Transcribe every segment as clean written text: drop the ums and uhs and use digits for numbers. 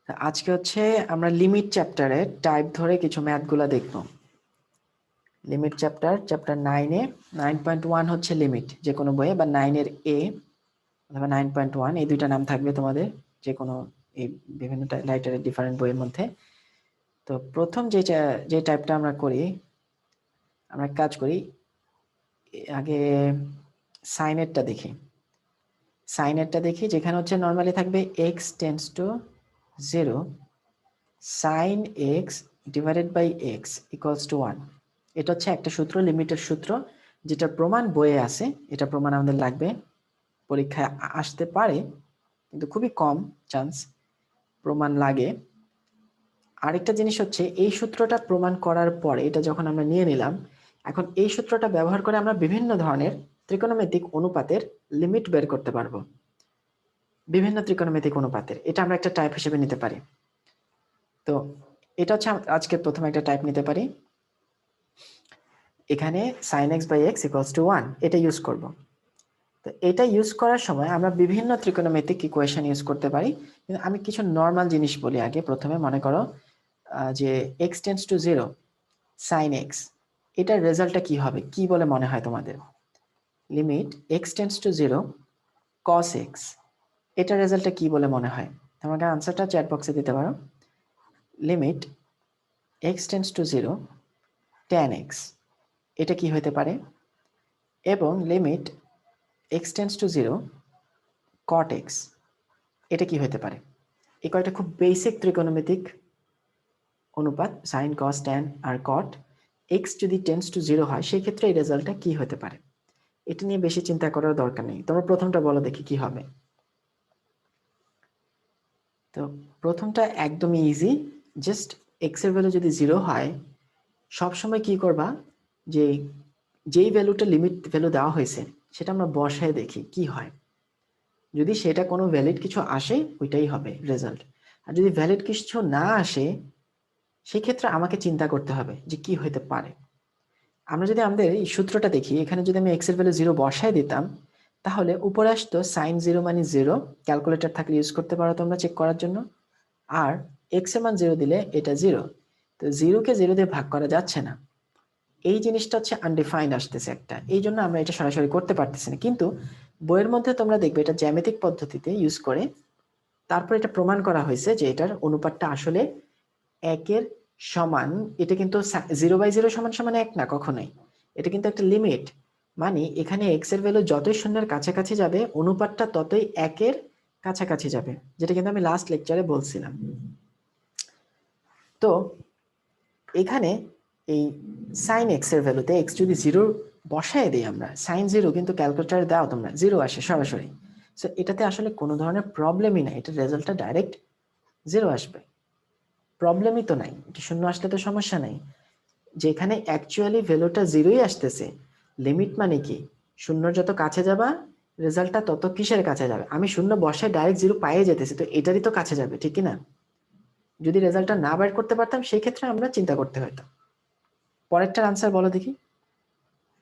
আজকে হচ্ছে আমরা লিমিট চ্যাপ্টারে টাইপ ধরে কিছু ম্যাথগুলো দেখব। লিমিট চ্যাপ্টার 9-এ 9.1 হচ্ছে লিমিট, যে কোনো বইয়ে, বা 9-এর এ অথবা 9.1 এই দুইটা নাম থাকবে তোমাদের যে কোনো এই বিভিন্ন লাইটারের ডিফারেন্ট বইয়ের মধ্যে। তো প্রথম যে টাইপটা আমরা করি, আমরা কাজ করি আগে সাইনেরটা দেখি। যেখানে হচ্ছে নর্মালি থাকবে x tends to 0 sin x divided by x equals to 1। এটা হচ্ছে একটা সূত্র, লিমিটের সূত্র, যেটা প্রমাণ বইয়ে আছে। এটা প্রমাণ আমাদের লাগবে, পরীক্ষায় আসতে পারে কিন্তু খুবই কম চান্স প্রমাণ লাগে। আরেকটা জিনিস হচ্ছে, এই সূত্রটা প্রমাণ করার পরে এটা যখন আমরা নিয়ে নিলাম, এখন এই সূত্রটা ব্যবহার করে আমরা বিভিন্ন ধরনের ত্রিকোণমিতিক অনুপাতের লিমিট বের করতে পারবো। বিভিন্ন ত্রিকোণমিতিক অনুপাতের এটা আমরা একটা টাইপ হিসেবে নিতে পারি। তো এটা হচ্ছে আজকের প্রথম একটা টাইপ নিতে পারি। এখানে sin x বাই x ইকুয়ালস টু 1 এটা ইউজ করব। তো এটা ইউজ করার সময় আমরা বিভিন্ন ত্রিকোণমিতিক ইকুয়েশন ইউজ করতে পারি, কিন্তু আমি কিছু নর্মাল জিনিস বলি আগে। প্রথমে মনে করো যে x tends to 0 sin x, এটার রেজাল্টটা কি হবে, কি বলে মনে হয় তোমাদের? Limit x tends to 0 cos x, এটার রেজাল্টটা কি বলে মনে হয়? তোমাকে আনসারটা চ্যাট বক্সে দিতে পারো। Limit x tends to 0 tan x, এটা কি হতে পারে? এবং limit x tends to 0 cot x, এটা কি হতে পারে? এই কয়টা খুব বেসিক ত্রিকোণমিতিক অনুপাত, sin cos tan আর cot। x যদি টেন্ডস টু 0 হয় সেই ক্ষেত্রে এই রেজাল্টটা কি হতে পারে? এটা নিয়ে বেশি চিন্তা করার দরকার নেই। তোমরা প্রথমটা বলো দেখি কি হবে। তো প্রথমটা একদমই ইজি, জাস্ট x এর ভ্যালু যদি 0 হয় সবসময় কি করবা, যে যেই ভ্যালুটা লিমিট ভ্যালু দেওয়া হয়েছে সেটা আমরা বসায় দেখি কি হয়। যদি সেটা কোনো ভ্যালিড কিছু আসে ওইটাই হবে রেজাল্ট, আর যদি ভ্যালিড কিছু না আসে সেই ক্ষেত্রে আমাকে চিন্তা করতে হবে যে কি হতে পারে। আমরা যদি আমাদের এই সূত্রটা দেখি, এখানে যদি আমি x এর ভ্যালু 0 বসায় দিতাম তাহলে উপরে আসতো sin 0 মানে 0, ক্যালকুলেটর থাকলে ইউজ করতে পারো তোমরা চেক করার জন্য। আর x এর মান 0 দিলে এটা 0, তো 0 কে 0 দিয়ে ভাগ করা যাচ্ছে না। এই জিনিসটা হচ্ছে আনডিফাইন্ড আসতেছে একটা, এই জন্য আমরা এটা সরাসরি করতে পারতেছি না। কিন্তু বইয়ের মধ্যে তোমরা দেখবে এটা জ্যামিতিক পদ্ধতিতে ইউজ করে তারপর এটা প্রমাণ করা হয়েছে যে এটার অনুপাতটা আসলে 1-এর সমান। এটা কিন্তু 0/0 সমান সমান 1 না কখনোই, এটা কিন্তু একটা লিমিট। মানে এখানে x এর ভ্যালু যতই শূন্যের কাছাকাছি যাবে অনুপাতটা ততই 1-এর কাছাকাছি যাবে, যেটা কিন্তু আমি লাস্ট লেকচারে বলছিলাম। তো এখানে এই sin x এর ভ্যালুতে x যদি 0 বসায় দিই আমরা, sin 0 কিন্তু ক্যালকুলেটরে দাও তোমরা 0 আসে সরাসরি। সো এটাতে আসলে কোনো ধরনের প্রবলেমই নাই, এটার রেজাল্টটা ডাইরেক্ট 0 আসবে। প্রবলেমই তো নাই, এটা শূন্য আসলে তো সমস্যা নাই। যেখানে অ্যাকচুয়ালি ভ্যালুটা 0ই আসতেছে, লিমিট মানে কি, শূন্যর যত কাছে যাবা রেজাল্টটা তত কিসের কাছে যাবে? আমি শূন্য বসায় ডাইরেক্ট 0 পাইয়ে যেতেছি, তো এটারই তো কাছে যাবে, ঠিক কি না? যদি রেজাল্টটা না বের করতে পারতাম সেই ক্ষেত্রে আমরা চিন্তা করতে হতো। পরেরটার আনসার বলো দেখি।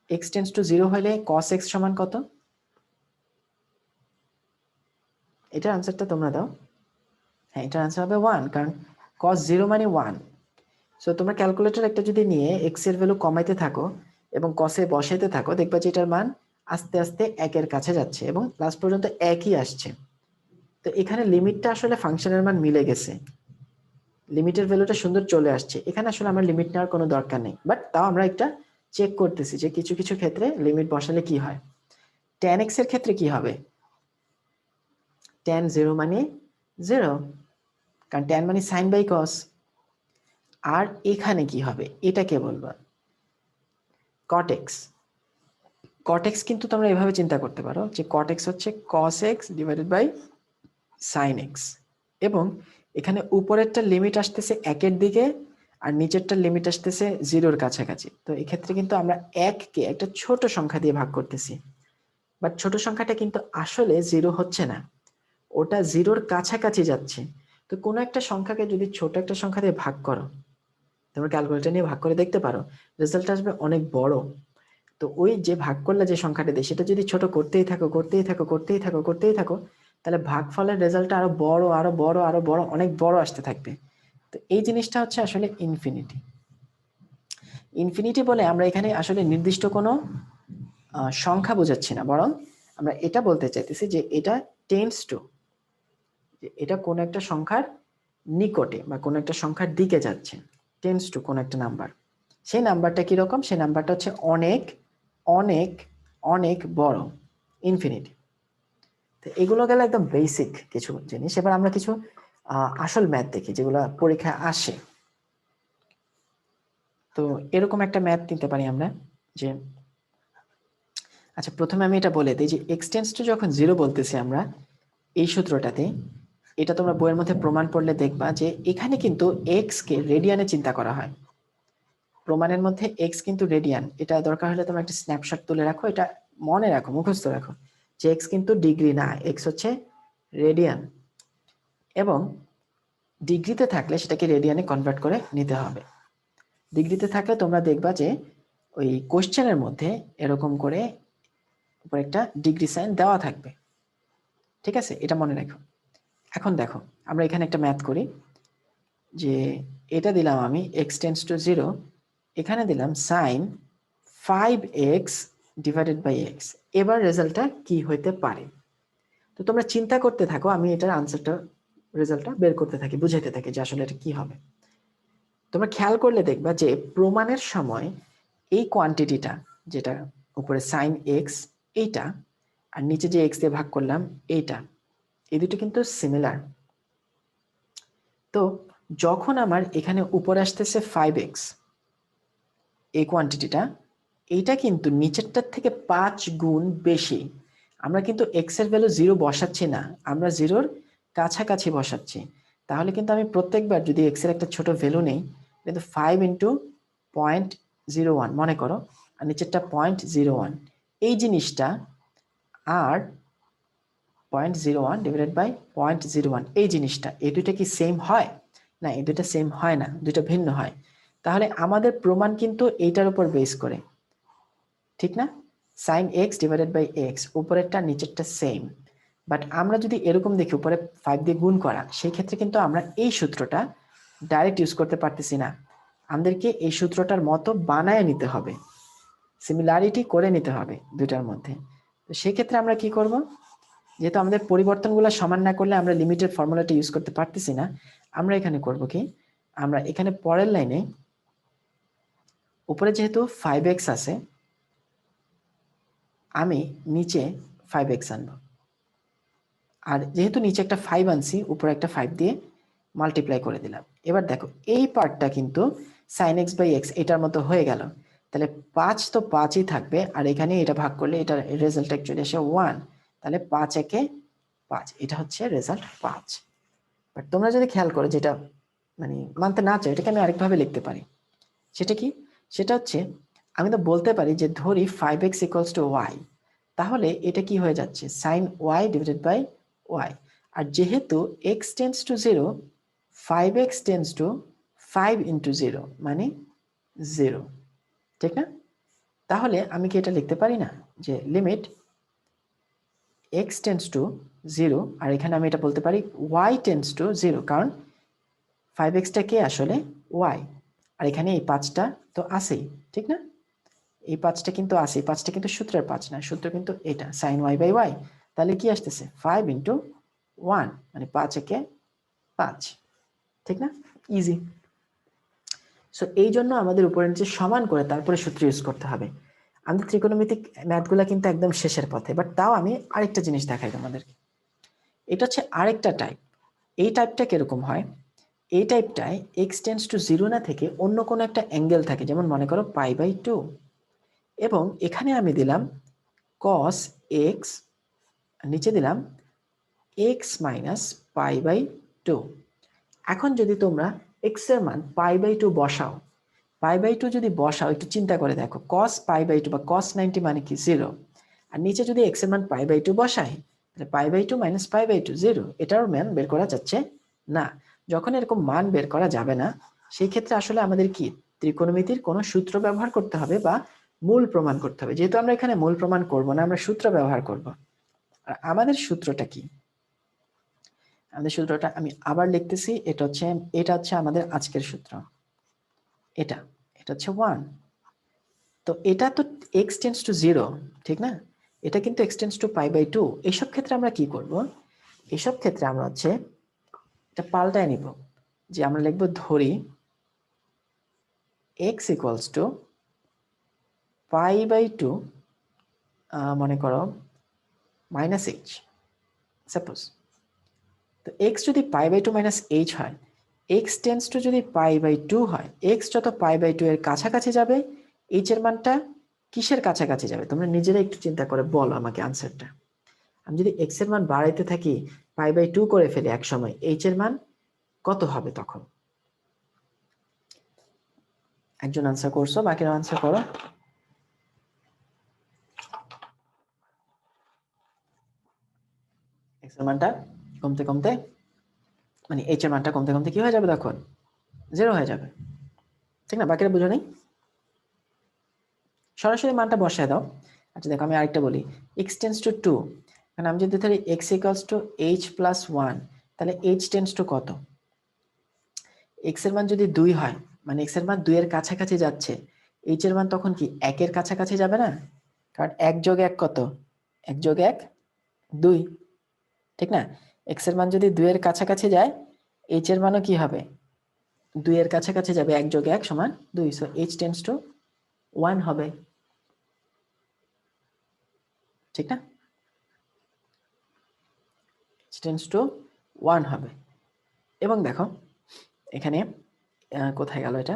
x টেন্ডস টু 0 হলে cos x সমান কত? এটার আনসারটা তোমরা দাও। হ্যাঁ, এটার আনসার হবে 1, কারণ cos 0 মানে 1। সো তোমরা ক্যালকুলেটর একটা যদি নিয়ে x এর ভ্যালু কমাইতে থাকো এবং cos এ বসাইতে থাকো, দেখবা যে এটার মান আস্তে আস্তে 1-এর কাছে যাচ্ছে এবং লাস্ট পর্যন্ত 1ই আসছে। তো এখানে লিমিটটা আসলে ফাংশনের মান মিলে গেছে, লিমিটের ভ্যালুটা সুন্দর চলে আসছে। এখানে আসলে আমার লিমিট নেওয়ার কোনো দরকার নেই, বাট তাও আমরা একটা চেক করতেছি যে কিছু কিছু ক্ষেত্রে লিমিট বসালে কি হয়। tan x এর ক্ষেত্রে কি হবে? tan 0 মানে 0, কারণ tan মানে sin বাই cos। আর এখানে কি হবে এটাকে বলবা cot x। cot x কিন্তু তোমরা এভাবে চিন্তা করতে পারো যে cot x হচ্ছে cos x divided by sin x, এবং এখানে উপরেরটা লিমিট আসতেছে 1-এর দিকে আর নিচেরটা লিমিট আসতেছে 0-র কাছাকাছি। তো এক্ষেত্রে কিন্তু আমরা 1-কে একটা ছোট সংখ্যা দিয়ে ভাগ করতেছি, বাট ছোট সংখ্যাটা কিন্তু আসলে 0 হচ্ছে না, ওটা 0-র কাছাকাছি যাচ্ছে। তো কোনো একটা সংখ্যাকে যদি ছোট একটা সংখ্যা দিয়ে ভাগ করো, তোমরা ক্যালকুলেটর নিয়ে ভাগ করে দেখতে পারো, রেজাল্ট আসবে অনেক বড়। তো ওই যে ভাগ করলে যে সংখ্যাটা দেয় সেটা যদি ছোট করতেই থাকো করতেই থাকো করতেই থাকো করতেই থাকো, তাহলে ভাগফলের রেজাল্টটা আরো বড় আরো বড় আরো বড় অনেক বড় আসতে থাকবে। তো এই জিনিসটা হচ্ছে আসলে ইনফিনিটি। ইনফিনিটি বলে আমরা এখানে আসলে নির্দিষ্ট কোনো সংখ্যা বোঝাচ্ছি না, বরং আমরা এটা বলতে চাইতেছি যে এটা টেন্ডস টু, যে এটা কোন একটা সংখ্যার নিকটে বা কোন একটা সংখ্যার দিকে যাচ্ছে, টেন্ডস টু কোন একটা নাম্বার। সেই নাম্বারটা কিরকম? সেই নাম্বারটা হচ্ছে অনেক অনেক অনেক বড়, ইনফিনিটি। তো এগুলো গেলে একদম বেসিক কিছু জিনিস। এবার আমরা কিছু আসল ম্যাথ দেখি যেগুলো পরীক্ষায় আসে। তো এরকম একটা ম্যাথ নিতে পারি আমরা যে, আচ্ছা প্রথমে আমি এটা বলে দিই যে এক্স টেন্ডস টু যখন 0 বলতেছি আমরা এই সূত্রটাতে, এটা তোমরা বইয়ের মধ্যে প্রমাণ পড়লে দেখবা যে এখানে কিন্তু এক্স কে রেডিয়ানে চিন্তা করা হয়। প্রমাণের মধ্যে এক্স কিন্তু রেডিয়ান, এটা দরকার হলে তোমরা একটা স্ন্যাপশট তুলে রাখো, এটা মনে রাখো, মুখস্থ রাখো যে এক্স কিন্তু ডিগ্রি না, এক্স হচ্ছে রেডিয়ান। এবং ডিগ্রিতে থাকলে সেটাকে রেডিয়ানে কনভার্ট করে নিতে হবে। ডিগ্রিতে থাকলে তোমরা দেখবা যে ওই কোশ্চেনের মধ্যে এরকম করে উপরে একটা ডিগ্রি সাইন দেওয়া থাকবে। ঠিক আছে, এটা মনে রাখো। এখন দেখো আমরা এখানে একটা ম্যাথ করি যে এটা দিলাম আমি এক্স টেন্ডস টু 0, এখানে দিলাম sign 5x divided by x. এবার রেজাল্টটা কি হইতে পারে? তো তোমরা চিন্তা করতে থাকো, আমি এটার আনসারটা রেজাল্টটা বের করতে থাকি, বুঝাইতে থাকি যে আসলে এটা কি হবে। তোমরা খেয়াল করলে দেখবা যে প্রমাণের সময় এই কোয়ান্টিটিটা যেটা উপরে সাইন এক্স এইটা, আর নিচে যে এক্স দিয়ে ভাগ করলাম এইটা, এই দুটো কিন্তু সিমিলার। তো যখন আমার এখানে উপরে আসতেছে 5x এই কোয়ান্টিটিটা, এইটা কিন্তু নিচেরটার থেকে 5 গুণ বেশি। আমরা কিন্তু এক্স এর ভ্যালু 0 বসাচ্ছি না, আমরা 0-র কাছাকাছি বসাচ্ছি। তাহলে কিন্তু আমি প্রত্যেকবার যদি এক্স এর একটা ছোট ভ্যালু নেই, কিন্তু 5 ইন্টু 0.01 মনে করো, আর নিচেরটা 0.01, এই জিনিসটা আর 0.01 ডিভাইডেড বাই 0.01, এই জিনিসটা, এই দুইটা কি সেম হয়? না, এই দুইটা সেম হয় না, দুইটা ভিন্ন হয়। তাহলে আমাদের প্রমাণ কিন্তু এইটার উপর বেস করে, ঠিক না? Sine x divided by x, উপরেরটা নিচেরটা সেম। বাট আমরা যদি এরকম দেখি উপরে 5 দিয়ে গুণ করা, সেই ক্ষেত্রে কিন্তু আমরা এই সূত্রটা ডাইরেক্ট ইউজ করতে পারতেছি না, আমাদেরকে এই সূত্রটার মতো বানায় নিতে হবে, সিমিলারিটি করে নিতে হবে দুটার মধ্যে। তো সেক্ষেত্রে আমরা কি করব? যেহেতু আমাদের পরিবর্তনগুলো সমান না করলে আমরা লিমিটের ফর্মুলাটা ইউজ করতে পারতেছি না, আমরা এখানে করব কি, আমরা এখানে পরের লাইনে উপরে যেহেতু 5x আছে, আমি নিচে 5x আনবো। আর যেহেতু নিচে একটা 5 আনছি, উপরে একটা 5 দিয়ে মাল্টিপ্লাই করে দিলাম। এবার দেখো এই পার্টটা কিন্তু sin x বাই x এটার মতো হয়ে গেল। তাহলে 5 তো 5ই থাকবে, আর এখানে এটা ভাগ করলে এটার রেজাল্ট অ্যাকচুয়ালি আসে 1। তাহলে 5 একে 5, এটা হচ্ছে রেজাল্ট 5। বাট তোমরা যদি খেয়াল করো, যেটা মানে মানতে না চাই, এটাকে আমি আরেকভাবে লিখতে পারি। সেটা কি? সেটা হচ্ছে আমি তো বলতে পারি যে ধরি 5x ইকুয়ালস টু y, তাহলে এটা কি হয়ে যাচ্ছে sin y divided by y। আর যেহেতু x tends to 0, 5x tends to 5 into 0 মানে 0, ঠিক না? তাহলে আমি কি এটা লিখতে পারি না যে লিমিট x টেন্ডস টু 0, আর এখানে আমি এটা বলতে পারি y টেন্ডস টু 0, কারণ 5xটা কি আসলে y, আর এখানে এই 5টা তো আছেই, ঠিক না? এই 5টা কিন্তু আছে, এই 5টা কিন্তু সূত্রের 5 না, সূত্র কিন্তু এটা sin y বাই y। তাহলে কি আসতেছে 5 ইন্টু 1 মানে 5 একে 5, ঠিক না? ইজি। সো এই জন্য আমাদের উপরে নিচে সমান করে তারপরে সূত্র ইউজ করতে হবে। আমাদের ত্রিকোণমিতিক ম্যাথগুলো কিন্তু একদম শেষের পথে, বাট তাও আমি আরেকটা জিনিস দেখাই তোমাদেরকে। এটা হচ্ছে আরেকটা টাইপ। এই টাইপটা কিরকম হয়? এই টাইপটায় x টেন্ডস টু 0 না থেকে অন্য কোনো একটা অ্যাঙ্গেল থাকে, যেমন মনে করো π/2, এবং এখানে আমি দিলাম cos x, নিচে দিলাম x মাইনাস π/2। এখন যদি তোমরা x এর মান π/2 বসাও, π/2 যদি বসাও, একটু চিন্তা করে দেখো, cos π/2 বা cos 90 মানে কি 0, আর নিচে যদি x এর মান π/2 বসাই, তাহলে π/2 মাইনাস π/2 0, এটার মান বের করা যাচ্ছে না। যখন এরকম মান বের করা যাবে না, সেই ক্ষেত্রে আসলে আমাদের কি ত্রিকোণমিতির কোনো সূত্র ব্যবহার করতে হবে বা মূল প্রমাণ করতে হবে। যেহেতু আমরা এখানে মূল প্রমাণ করব না, আমরা সূত্র ব্যবহার করব। আর আমাদের সূত্রটা কি? আমাদের সূত্রটা আমি আবার লিখতেছি, এটা হচ্ছে আমাদের আজকের সূত্র, এটা হচ্ছে 1। তো এটা তো x টেন্ডস টু 0, ঠিক না? এটা কিন্তু x টেন্ডস টু π/2। এইসব ক্ষেত্রে আমরা কি করব? এইসব ক্ষেত্রে আমরা হচ্ছে এটা পাল্টায় নিব, যে আমরা লিখব ধরি x ইকুয়ালস টু π/2 মনে করো -h, সাপোজ। তো x যদি π/2 -h হয়, x টেন্ডস টু যদি π/2 হয়, x যত π/2 এর কাছাকাছি যাবে, h এর মানটা কিসের কাছাকাছি যাবে? তোমরা নিজেরাই একটু চিন্তা করে বলো আমাকে আনসারটা। আমি যদি x এর মান বাড়াইতে থাকি, π/2 করে ফেলি এক সময়, h এর মান কত হবে তখন? একজন আনসার করছো, বাকিরা আনসার করো। x এর মানটা কমতে কমতে, মানে h এর মানটা কমতে কমতে কি হয়ে যাবে তখন? 0 হয়ে যাবে, ঠিক না? বাকিরা বুঝো নেই? সরাসরি মানটা বসায় দাও। আচ্ছা দেখো, আমি আরেকটা বলি, x টেন্ডস টু 2, কারণ আমি যদি ধরি x equals two h plus 1, তাহলে h টেন্ডস টু কত? x এর মান যদি 2 হয়, মানে x এর মান 2 এর কাছাকাছি যাচ্ছে, h এর মান তখন কি 1 এর কাছাকাছি যাবে না? কারণ 1 যোগ 1 কত? 1 যোগ 1 2, ঠিক না? x এর মান যদি 2 এর কাছাকাছি যায়, h এর মানও কি হবে? 2 এর কাছাকাছি যাবে, 1 যোগ 1 সমান 2, সো h টেন্ডস টু 1 হবে, ঠিক না? h টেন্ডস টু 1 হবে। এবং দেখো এখানে কোথায় গেল এটা,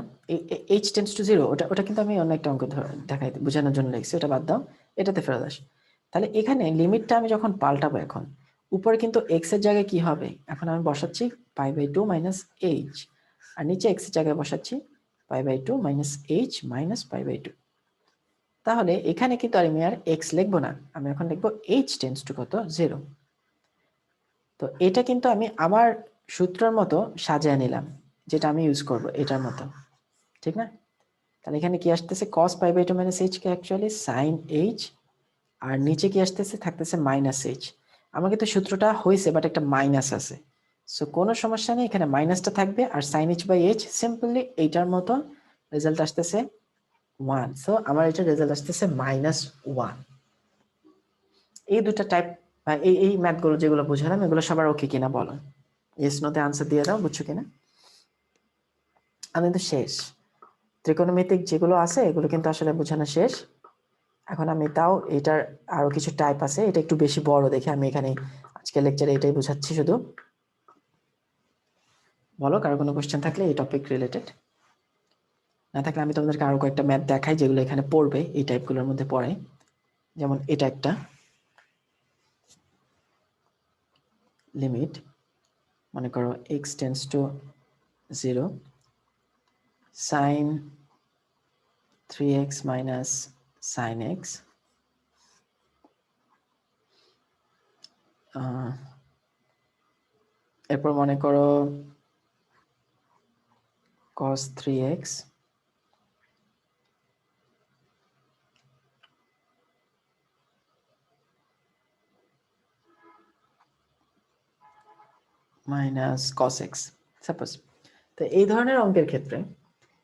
h টেন্ডস টু 0, ওটা কিন্তু আমি অন্য একটা অঙ্ক দেখাই বোঝানোর জন্য লিখছি, ওটা বাদ দাও, এটাতে ফেরত আস। তাহলে এখানে লিমিটটা আমি যখন পাল্টাবো, এখন উপরে কিন্তু x এর জায়গায় কি হবে? এখন আমি বসাচ্ছি π/2 h, আর নিচে x এর জায়গায় বসাচ্ছি π/2 h মাইনাস π/2। তাহলে এখানে কিন্তু আমি আর x লিখবো না, আমি এখন লিখবো h টেন্ডস টু কত? 0। তো এটা কিন্তু আমি আমার সূত্রের মতো সাজিয়ে নিলাম, যেটা আমি ইউজ করব এটার মতো, ঠিক না? তাহলে এখানে কি আসতেছে? cos π/2 h কে অ্যাকচুয়ালি sin h, আর নিচে কি আসতেছে? থাকতেছে -h। আমার কিন্তু সূত্রটা হয়েছে, বাট একটা মাইনাস আছে, সো কোনো সমস্যা নেই, এখানে মাইনাসটা থাকবে, আর sin h/h সিম্পলি এইটার মতো রেজাল্ট আসতেছে 1, সো আমার এটা রেজাল্ট আসতেছে -1। এই দুটো টাইপ, এই ম্যাথগুলো যেগুলো বুঝালাম, এগুলো সবার ওকে কিনা বলো? ইয়েস নোতে আনসার দিয়ে দাও, বুঝছো কিনা? আমি তো শেষ, ত্রিকোণমিতিক যেগুলো আছে এগুলো কিন্তু আসলে বোঝানো শেষ। এখন আমি তাও এটার আরো কিছু টাইপ আছে, এটা একটু বেশি বড় দেখে আমি এখানে আজকে লেকচারে এটাই বোঝাচ্ছি শুধু। বলো কারো কোনো কোশ্চেন থাকলে এই টপিক রিলেটেড, না থাকলে আমি তোমাদেরকে আরো কয়েকটা ম্যাথ দেখাই যেগুলো এখানে পড়বে, এই টাইপগুলোর মধ্যে পড়ে। যেমন এটা একটা লিমিট, মনে করো x tends to 0, sin 3x minus sin x, এরপর মনে করো cos 3x minus cos x, suppose. তো এই ধরনের অঙ্কের ক্ষেত্রে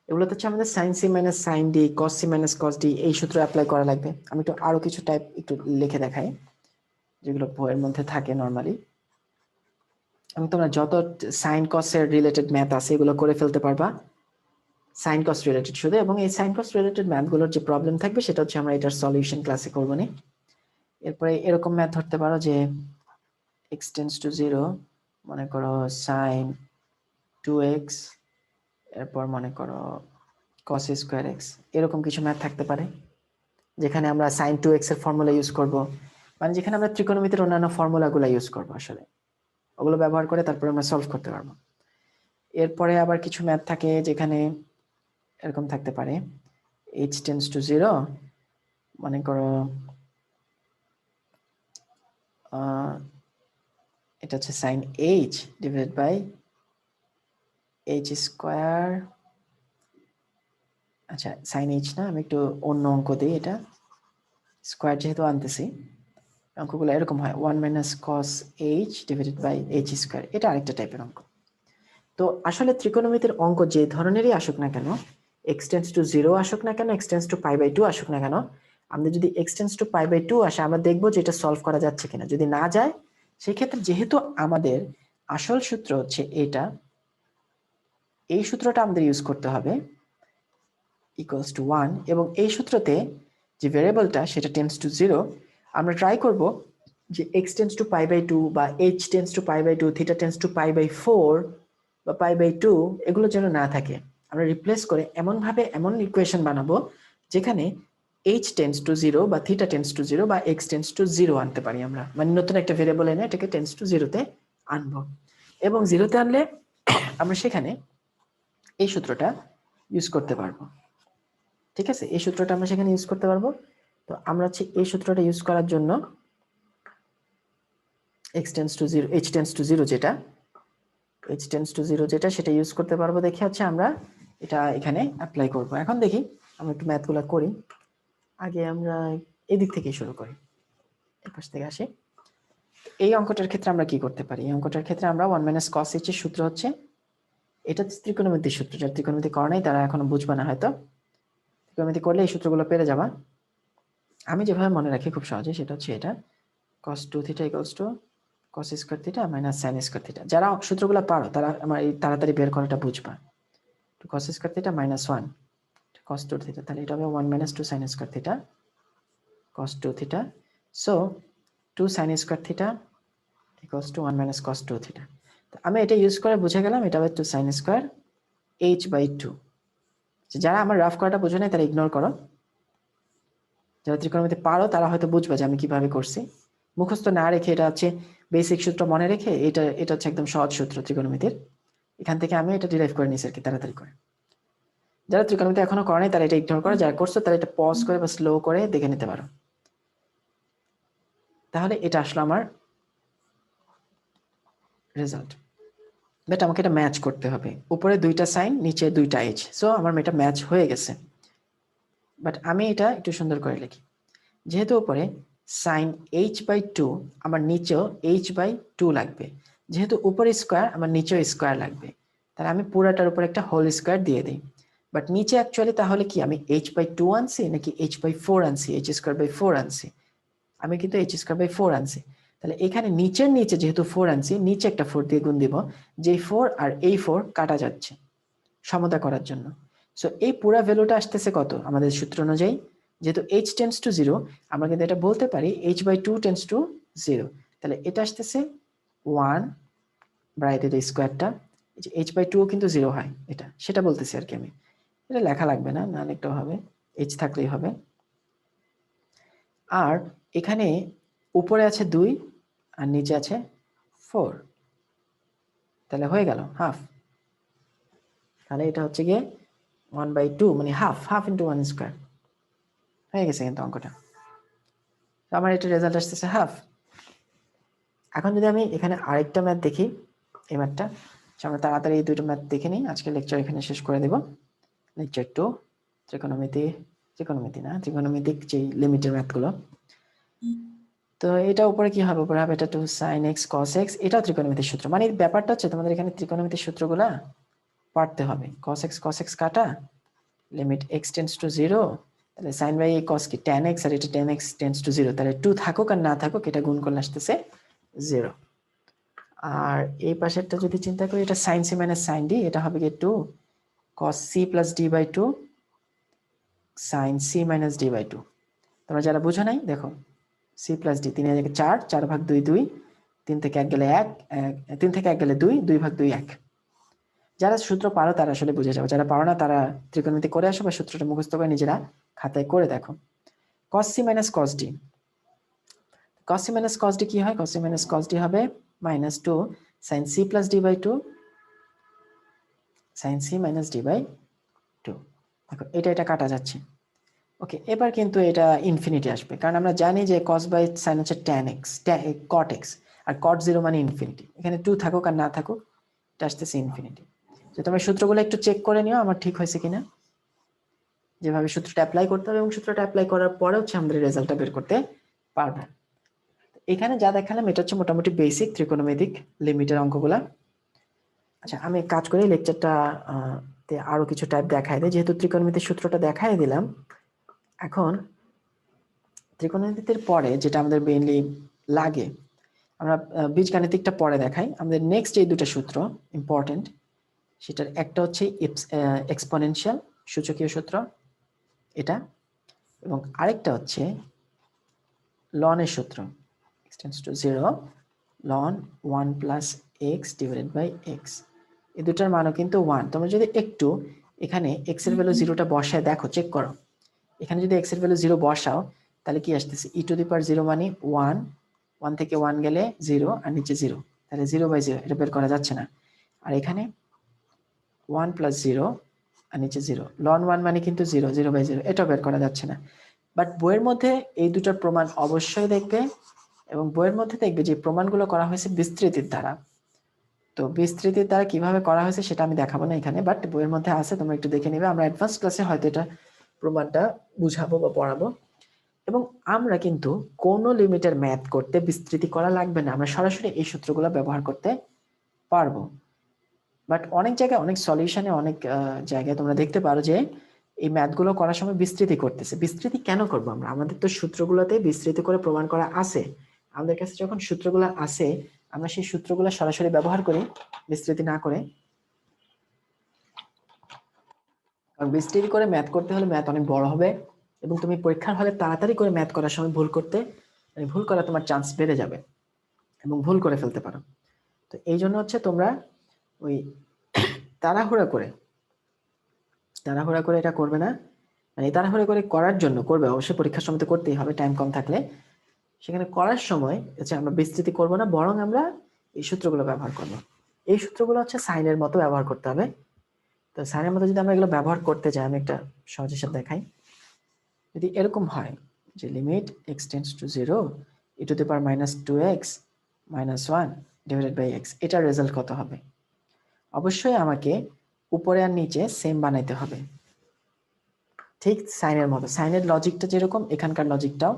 এগুলো হচ্ছে আমাদের sin c minus sin d, cos c minus cos d, এই সূত্র অ্যাপ্লাই করা লাগবে। আমি একটু আরো কিছু টাইপ একটু লিখে দেখাই, যেগুলো বইয়ের মধ্যে থাকে নর্মালি। এবং তোমরা যত সাইন কস এর রিলেটেড ম্যাথ আছে এগুলো করে ফেলতে পারবা, সাইন কস রিলেটেড শুধু। এবং এই সাইন কস রিলেটেড ম্যাথগুলোর যে প্রবলেম থাকবে সেটা হচ্ছে আমরা এটার সলিউশন ক্লাসে করবো নি। এরপরে এরকম ম্যাথ ধরতে পারো যে x টেন্ডস টু 0, মনে করো sin 2x, এরপর মনে করো cos স্কয়ার x, এরকম কিছু ম্যাথ থাকতে পারে যেখানে আমরা sin 2x এর ফর্মুলা ইউজ করব, মানে যেখানে আমরা ত্রিকোণমিতির অন্যান্য ফর্মুলাগুলো ইউজ করব, আসলে ওগুলো ব্যবহার করে তারপরে আমরা সলভ করতে পারবো। এরপরে আবার কিছু ম্যাথ থাকে যেখানে এরকম থাকতে পারে h টেন্ডস টু 0, মনে করো এটা হচ্ছে sin h divided by h square. আচ্ছা sin h না, আমি একটু অন্য অঙ্ক দিই, এটা স্কয়ার যেহেতু আনতেছি, অঙ্কগুলো এরকম হয় 1 minus cos h divided by h square, এটা আরেকটা টাইপের অঙ্ক। তো আসলে ত্রিকোণমিতির অঙ্ক যে ধরনেরই আসুক না কেন, এক্স টেন্স টু 0 আসুক না কেন, x tends to pi by 2 আসুক না কেন, আমাদের যদি x tends to pi by 2 আসে আমরা দেখবো যে এটা সলভ করা যাচ্ছে কিনা। যদি না যায় সেই ক্ষেত্রে যেহেতু আমাদের আসল সূত্র হচ্ছে এটা, এই সূত্রটা আমাদের ইউজ করতে হবে ইকুয়ালস টু 1, এবং এই সূত্রতে যে ভেরিয়েবলটা সেটা টেন্স টু 0, আমরা ট্রাই করব যে x tends to pi by 2 বা h tends to pi by 2, theta tends to pi by 4 বা পাই বাই 2 এগুলো যেন না থাকে। আমরা রিপ্লেস করে এমনভাবে এমন ইকুয়েশন বানাবো যেখানে এইচ টেন্স টু 0 বা থিটা টেন্স টু 0 বা এক্স টেন্স টু 0 আনতে পারি আমরা, মানে নতুন একটা ভেরিয়েবল এনে এটাকে টেন্স টু 0-তে আনবো, এবং 0-তে আনলে আমরা সেখানে এই সূত্রটা ইউজ করতে পারবো। ঠিক আছে, এই সূত্রটা আমরা সেখানে ইউজ করতে পারবো। তো আমরা হচ্ছে এই সূত্রটা ইউজ করার জন্য x tends to 0, h tends to 0 যেটা, h টেন্স টু 0 যেটা সেটা ইউজ করতে পারবো দেখে হচ্ছে আমরা এটা এখানে অ্যাপ্লাই করব। এখন দেখি আমরা একটু ম্যাথগুলো করি। আগে আমরা এদিক থেকে শুরু করি, এই পাশ থেকে আসি। এই অঙ্কটার ক্ষেত্রে আমরা কি করতে পারি? এই অঙ্কটার ক্ষেত্রে আমরা 1 মাইনাস কস h এর সূত্র হচ্ছে, এটা ত্রিকোণমিতির সূত্র, যারা ত্রিকোণমিতি করে নাই তারা এখনো বুঝবে না হয়তো, ত্রিকোণমিতি করলে এই সূত্রগুলো পেরে যাবা। আমি যেভাবে মনে রাখি খুব সহজে সেটা হচ্ছে এটা cos 2 theta equals to cos square theta minus sin square theta. যারা সূত্রগুলো পারো তারা আমার এই তাড়াতাড়ি বের করাটা বুঝবা। তো cos square theta minus 1 cos 2 theta, তাহলে এটা হবে 1 minus 2 sin square theta cos 2 theta. So 2 sin square theta equals to 1 minus cos 2 theta. তো আমি এটা ইউজ করে বুঝে গেলাম এটা হবে 2 sin স্কয়ার h বাই 2। যারা আমার রাফ করাটা বুঝে নাই তারা ইগনোর করো, যারা ত্রিকোণমিতি পারো তারা হয়তো বুঝবে যে আমি কিভাবে করছি। মুখস্থ না রেখে এটা হচ্ছে বেসিক সূত্র মনে রেখে এটা হচ্ছে একদম সহজ সূত্র ত্রিকোণমিতির, এখান থেকে আমি এটা ডিরাইভ করে নিয়েছি আর কি তাড়াতাড়ি করে। যারা ত্রিকোণমিতি এখনো করে নাই তারা এটা ইগনোর করো, যারা করছো তারা এটা পজ করে বা স্লো করে দেখে নিতে পারো। তাহলে এটা আসলো আমার রেজাল্ট। বাট আমাকে এটা ম্যাচ করতে হবে, উপরে 2টা সাইন নিচে 2টা এইচ, সো আমার এটা ম্যাচ হয়ে গেছে। বাট আমি এটা একটু সুন্দর করে লিখি, যেহেতু উপরে সাইন এইচ বাই 2 আমার নিচেও এইচ বাই 2 লাগবে, যেহেতু উপরে স্কোয়ার আমার নিচেও স্কোয়ার লাগবে, তাহলে আমি পুরাটার উপর একটা হোল স্কোয়ার দিয়ে দিই। বাট নিচে অ্যাকচুয়ালি তাহলে কি আমি এইচ বাই 2 আনছি নাকি এইচ বাই 4 আনছি, এইচ স্কোয়ার বাই 4 আনছি? আমি কিন্তু এইচ স্কোয়ার বাই 4 আনছি। তাহলে এখানে নিচের নিচে যেহেতু 4 আনছি, নিচে একটা 4 দিয়ে গুণ দিব, যেই 4 আর এই 4 কাটা যাচ্ছে সমতা করার জন্য। সো এই পুরা ভ্যালুটা আসতেছে কত আমাদের সূত্র অনুযায়ী, যেহেতু h টেন্স টু 0 আমরা কিন্তু এটা বলতে পারি h বাই 2 টেন্স টু 0, তাহলে এটা আসতেছে 1 ব্রাইটের স্কোয়ারটা, h বাই 2 কিন্তু 0 হয়, এটা সেটা বলতেছি আর কি। আমি এটা লেখা লাগবে না, না লিখতেও হবে, h থাকলেই হবে। আর এখানে উপরে আছে 2 আর নিচে আছে 4, তাহলে হয়ে গেল হাফ। তাহলে এটা হচ্ছে গিয়ে 1/2 মানে হাফ ইন্টু 1 স্কোয়ার হয়ে গেছে কিন্তু অঙ্কটা। তো আমার এটা রেজাল্ট আসতেছে হাফ। এখন যদি আমি এখানে আরেকটা ম্যাথ দেখি, এই ম্যাথটা আমরা তাড়াতাড়ি এই দুটো ম্যাথ দেখে নিই, আজকে লেকচার এখানে শেষ করে দেব। লেকচার 2 ত্রিকোণমিতিক যে লিমিটের ম্যাথগুলো। তো এটা উপরে কি হবে, উপরে হবে এটা 2 sin x cos x, এটাও ত্রিকোণমিতির সূত্র। মানে ব্যাপারটা হচ্ছে তোমাদের এখানে ত্রিকোণমিতির সূত্রগুলা পারতে হবে। cos x কাটা, লিমিট x টেন্স টু 0, তাহলে sin বাই cos কি tan x, আর এটা tan x টেন্স টু 0, তাহলে 2 থাকুক আর না থাকুক এটা গুণ করলে আসতেছে 0। আর এই পাশেরটা যদি চিন্তা করি, এটা sin c minus sin d, এটা হবে কি 2 cos c plus d by 2 sin c minus d by 2। তোমরা যারা বুঝো নাই দেখো, c প্লাস d 3 থেকে 4, 4 ভাগ 2 2, 3 থেকে 1 গেলে 1, 3 থেকে 1 গেলে 2, 2 ভাগ 2 1। যারা সূত্র পারো তারা আসলে বুঝে যাবে, যারা পারো না তারা ত্রিকোণমিতি করে আসো বা সূত্রটা মুখস্থ করে নিজেরা খাতায় করে দেখো। cos c minus cos d, cos c minus cos d কি হয়? cos c minus cos d হবে minus 2 sin c plus d by 2 sin c minus d by 2। দেখো এটা কাটা যাচ্ছে। ওকে, এবার কিন্তু এটা ইনফিনিটি আসবে, কারণ আমরা জানি যে cos বাই sin হচ্ছে tan x, cot x, আর cot 0 মানে ইনফিনিটি। এখানে 2 থাকুক আর না থাকুক এটা আসতেছে ইনফিনিটি। তো তোমরা সূত্রগুলো একটু চেক করে নিও আমার ঠিক হয়েছে কিনা, যেভাবে সূত্রটা অ্যাপ্লাই করতে হবে, এবং সূত্রটা অ্যাপ্লাই করার পরে হচ্ছে আমাদের রেজাল্টটা বের করতে পারবো। এখানে যা দেখালাম এটা হচ্ছে মোটামুটি বেসিক ত্রিকোণমিতিক লিমিটের অঙ্কগুলা। আচ্ছা, আমি কাজ করে লেকচারটা আরো কিছু টাইপ দেখাই দিই। যেহেতু ত্রিকোণমিতির সূত্রটা দেখাই দিলাম, এখন ত্রিকোণমিতির পরে যেটা আমাদের মেইনলি লাগে, আমরা বীজগাণিতিকটা পরে দেখাই। আমাদের নেক্সট এই দুটো সূত্র ইম্পর্টেন্ট, সেটার একটা হচ্ছে এক্সপোনেনশিয়াল সূচকীয় সূত্র এটা, এবং আরেকটা হচ্ছে লনের সূত্র, x tends to 0 ln 1 plus x divided by x. এই দুটার মানও কিন্তু 1। তোমরা যদি একটু এখানে x এর ভ্যালু 0টা বসায় দেখো, চেক করো, এখানে যদি x এর ভ্যালু 0 বসাও তাহলে কি আসতেছে, e টু দি পাওয়ার 0 মানে 1, 1 থেকে 1 গেলে 0 আর নিচে 0, তাহলে 0/0 এটা বের করা যাচ্ছে না। আর এখানে 1 প্লাস 0 আর নিচে 0, ln 1 মানে কিন্তু 0, 0/0 এটাও বের করা যাচ্ছে না। বাট বইয়ের মধ্যে এই দুটার প্রমাণ অবশ্যই দেখবে, এবং বইয়ের মধ্যে দেখবে যে প্রমাণগুলো করা হয়েছে বিস্তৃতির দ্বারা। তো বিস্তৃতির দ্বারা কিভাবে করা হয়েছে সেটা আমি দেখাবো না এখানে, বাট বইয়ের মধ্যে আছে, তোমরা একটু দেখে নিবে। আমরা অ্যাডভান্স ক্লাসে হয়তো এটা প্রমাণটা বুঝাবো বা পড়াবো। এবং আমরা কিন্তু কোনো লিমিটের ম্যাথ করতে বিস্তৃতি করা লাগবে না, আমরা সরাসরি এই সূত্রগুলো ব্যবহার করতে পারবো। বাট অনেক জায়গায়, অনেক সলিউশনে, অনেক জায়গায় তোমরা দেখতে পারো যে এই ম্যাথগুলো করার সময় বিস্তৃতি করতেছে। বিস্তৃতি কেন করবো আমরা? আমাদের তো সূত্রগুলোতে বিস্তৃতি করে প্রমাণ করা আছে। আমাদের কাছে যখন সূত্রগুলো আছে, আমরা সেই সূত্রগুলো সরাসরি ব্যবহার করি বিস্তৃতি না করে। কারণ বিস্তৃতি করে ম্যাথ করতে হলে ম্যাথ অনেক বড় হবে, এবং তুমি পরীক্ষার হলে তাড়াতাড়ি করে ম্যাথ করার সময় ভুল করার তোমার চান্স বেড়ে যাবে এবং ভুল করে ফেলতে পারো। তো এই জন্য হচ্ছে তোমরা ওই তাড়াহুড়া করে এটা করবে না। মানে তাড়াহুড়া করে করার জন্য করবে, অবশ্যই পরীক্ষার সময় তো করতেই হবে, টাইম কম থাকলে। সেখানে করার সময় হচ্ছে আমরা বিস্তৃতি করব না, বরং আমরা এই সূত্রগুলো ব্যবহার করব। এই সূত্রগুলো হচ্ছে সাইনের মতো ব্যবহার করতে হবে। তো সাইনের মতো যদি আমরা এগুলো ব্যবহার করতে যাই, আমি একটা সহজ হিসাব দেখাই। যদি এরকম হয় যে limit x tends to 0 e to the power -2x - 1 divided by x, এটার রেজাল্ট কত হবে? অবশ্যই আমাকে উপরে আর নিচে সেম বানাইতে হবে, ঠিক সাইনের মতো। সাইনের লজিকটা যেরকম, এখানকার লজিকটাও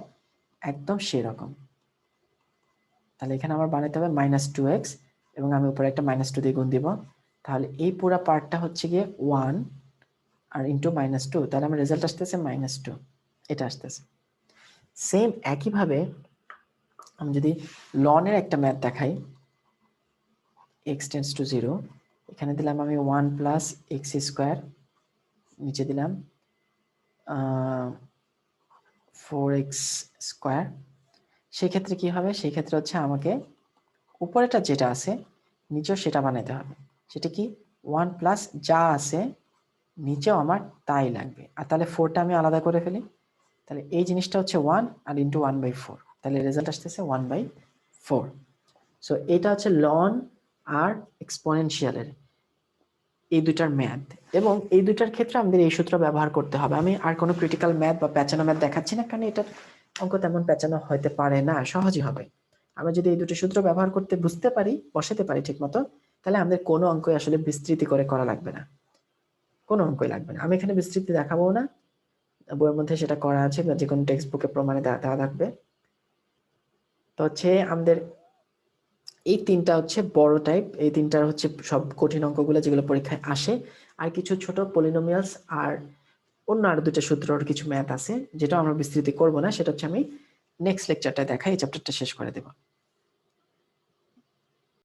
একদম সেরকম। তাহলে এখানে আমার বানাইতে হবে -2x, এবং আমি উপরে একটা -2 দিয়ে গুণ দিব। তাহলে এই পুরো পার্টটা হচ্ছে গিয়ে 1 আর ইন্টু -2, তাহলে আমার রেজাল্ট আসতেছে -2, এটা আসতেছে। সেম একইভাবে আমি যদি লনের একটা ম্যাথ দেখাই, x টেন্ডস টু 0, এখানে দিলাম আমি 1 প্লাস এক্স স্কোয়ার, নিচে দিলাম 4x স্কোয়ার। সেক্ষেত্রে কি হবে? সেক্ষেত্রে হচ্ছে আমাকে উপরেটা যেটা আছে নিচেও সেটা বানাইতে হবে। সেটা কি? 1 প্লাস যা আছে নিচেও আমার তাই লাগবে। আর তাহলে 4টা আমি আলাদা করে ফেলি, তাহলে এই জিনিসটা হচ্ছে 1 আর ইন্টু 1/4, তাহলে রেজাল্ট আসতেছে 1/4। সো এটা হচ্ছে লন আর এক্সপোনেনশিয়ালের এই দুটার ম্যাথ, এবং এই দুটার ক্ষেত্রে আমাদের এই সূত্র ব্যবহার করতে হবে। আমি আর কোনো ক্রিটিক্যাল ম্যাথ বা প্যাচানো ম্যাথ দেখাচ্ছি না, কারণ এটার অঙ্ক তেমন প্যাচানো হতে পারে না, সহজই হবে। আমরা যদি এই দুটো সূত্র ব্যবহার করতে বুঝতে পারি, বসাতে পারি ঠিক মতো, তাহলে আমাদের কোনো অঙ্কই আসলে বিস্তৃতি করে করা লাগবে না, কোনো অঙ্কই লাগবে না। আমি এখানে বিস্তৃতি দেখাবো না, বইয়ের মধ্যে সেটা করা আছে বা যে কোনো টেক্সট বুকে প্রমাণে দেওয়া থাকবে। তো হচ্ছে আমাদের এই তিনটা হচ্ছে বড় টাইপ, এই তিনটার হচ্ছে সব কঠিন অঙ্কগুলো যেগুলো পরীক্ষায় আসে। আর কিছু ছোট পলিনোমিয়ালস আর অন্য আরো দুটো সূত্রর কিছু ম্যাথ আছে, যেটা আমরা বিস্তৃতি করব না, সেটা হচ্ছে আমি নেক্সট লেকচারটা দেখাই, এই চ্যাপ্টারটা শেষ করে দেব।